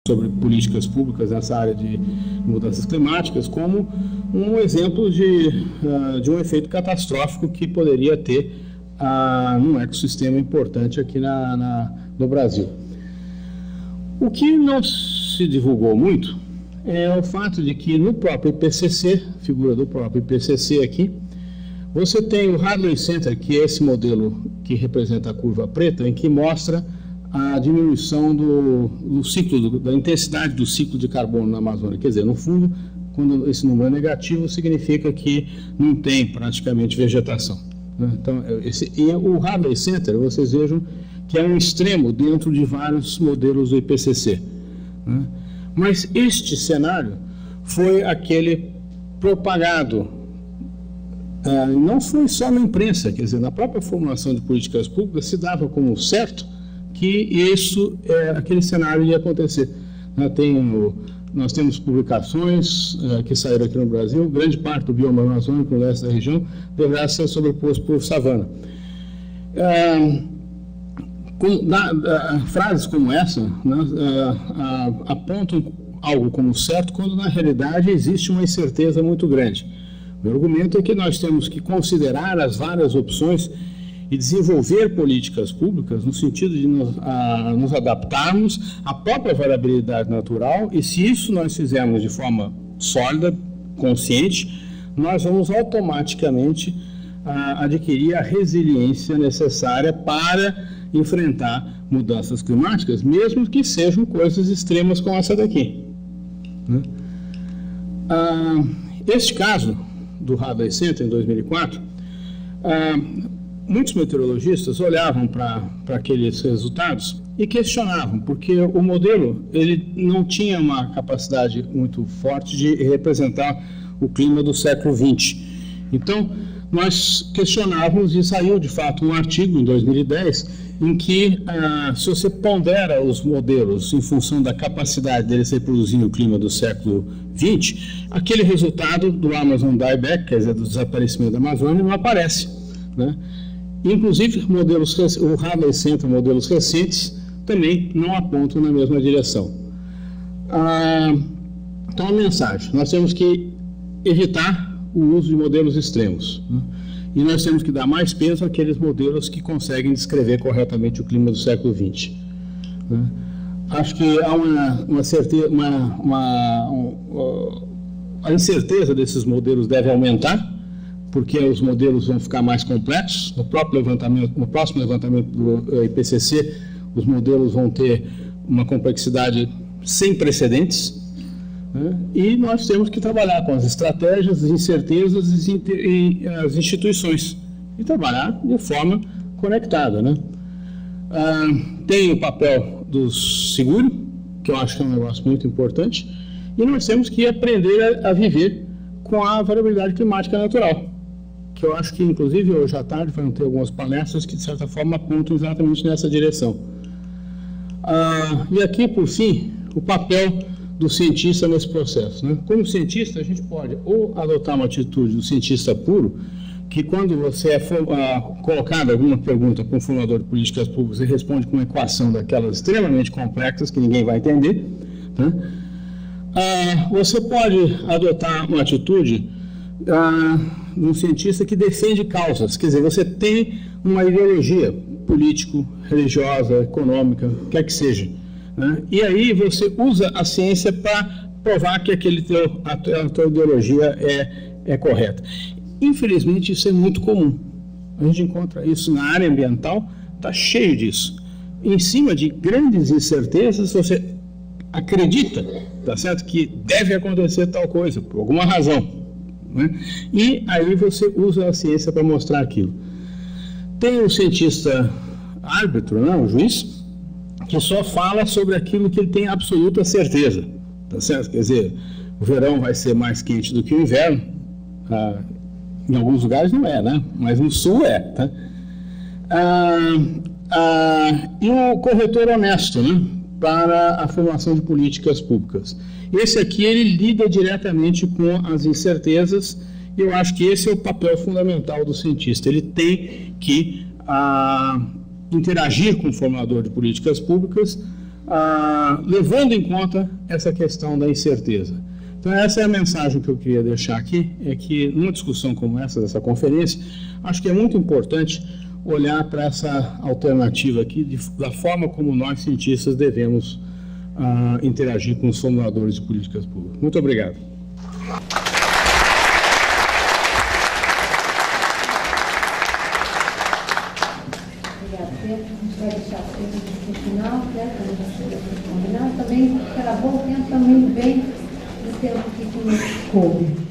sobre políticas públicas nessa área de mudanças climáticas como um exemplo de um efeito catastrófico que poderia ter num ecossistema importante aqui no Brasil. O que não se divulgou muito é o fato de que no próprio IPCC, figura do próprio IPCC aqui, você tem o Hadley Center, que é esse modelo que representa a curva preta, em que mostra a diminuição do ciclo, da intensidade do ciclo de carbono na Amazônia. Quer dizer, no fundo, quando esse número é negativo, significa que não tem praticamente vegetação, né? Então, o Hadley Center, vocês vejam que é um extremo dentro de vários modelos do IPCC, né? Mas este cenário foi aquele propagado, não foi só na imprensa, quer dizer, na própria formulação de políticas públicas se dava como certo que aquele cenário ia acontecer. Nós temos publicações que saíram aqui no Brasil, grande parte do bioma amazônico, no leste da região, deverá ser sobreposto por savana. Frases como essa, né, apontam algo como certo, quando na realidade existe uma incerteza muito grande. Meu argumento é que nós temos que considerar as várias opções e desenvolver políticas públicas no sentido de nos adaptarmos à própria variabilidade natural, e se isso nós fizermos de forma sólida, consciente, nós vamos automaticamente adquirir a resiliência necessária para enfrentar mudanças climáticas, mesmo que sejam coisas extremas como essa daqui, né? Este caso do Hadley Center em 2004, muitos meteorologistas olhavam para aqueles resultados e questionavam, porque o modelo ele não tinha uma capacidade muito forte de representar o clima do século XX. Então, nós questionávamos, e saiu de fato um artigo em 2010 em que, se você pondera os modelos em função da capacidade deles reproduzirem o clima do século XX, aquele resultado do Amazon dieback, quer dizer, do desaparecimento da Amazônia, não aparece, né? Inclusive, o Hadley Center, modelos recentes, também não apontam na mesma direção. Então, a mensagem: nós temos que evitar o uso de modelos extremos, né? E nós temos que dar mais peso àqueles modelos que conseguem descrever corretamente o clima do século XX, né? Acho que há a incerteza desses modelos deve aumentar, porque os modelos vão ficar mais complexos. No próximo levantamento do IPCC, os modelos vão ter uma complexidade sem precedentes, né? E nós temos que trabalhar com as estratégias, as incertezas e as instituições, e trabalhar de forma conectada, né? Tem o papel do seguro, que eu acho que é um negócio muito importante, e nós temos que aprender a viver com a variabilidade climática natural, que eu acho que, inclusive, hoje à tarde vão ter algumas palestras que, de certa forma, apontam exatamente nessa direção. E aqui, por fim, o papel do cientista nesse processo, né? Como cientista, a gente pode ou adotar uma atitude do cientista puro, que quando você é colocado alguma pergunta para um formulador de políticas públicas, ele responde com uma equação daquelas extremamente complexas que ninguém vai entender, né? Você pode adotar uma atitude de um cientista que defende causas, quer dizer, você tem uma ideologia político, religiosa, econômica, quer que seja, né? E aí você usa a ciência para provar que a tua ideologia é correta. Infelizmente, isso é muito comum. A gente encontra isso na área ambiental, está cheio disso. Em cima de grandes incertezas, você acredita, tá certo, que deve acontecer tal coisa, por alguma razão, né? E aí você usa a ciência para mostrar aquilo. Tem o cientista árbitro, né, o juiz, que só fala sobre aquilo que ele tem absoluta certeza, tá certo? Quer dizer, o verão vai ser mais quente do que o inverno. Em alguns lugares não é, né? Mas no sul é, tá? E o corretor honesto, né? Para a formação de políticas públicas. Esse aqui, ele lida diretamente com as incertezas, e eu acho que esse é o papel fundamental do cientista. Ele tem que interagir com o formador de políticas públicas levando em conta essa questão da incerteza. Então essa é a mensagem que eu queria deixar aqui, é que numa discussão como essa, dessa conferência, acho que é muito importante olhar para essa alternativa aqui, da forma como nós cientistas devemos interagir com os formuladores de políticas públicas. Muito obrigado. Obrigada, Pedro. A gente vai deixar a pergunta no final, né, como você combinar. Também será bom tempo, também bem do tempo que coube.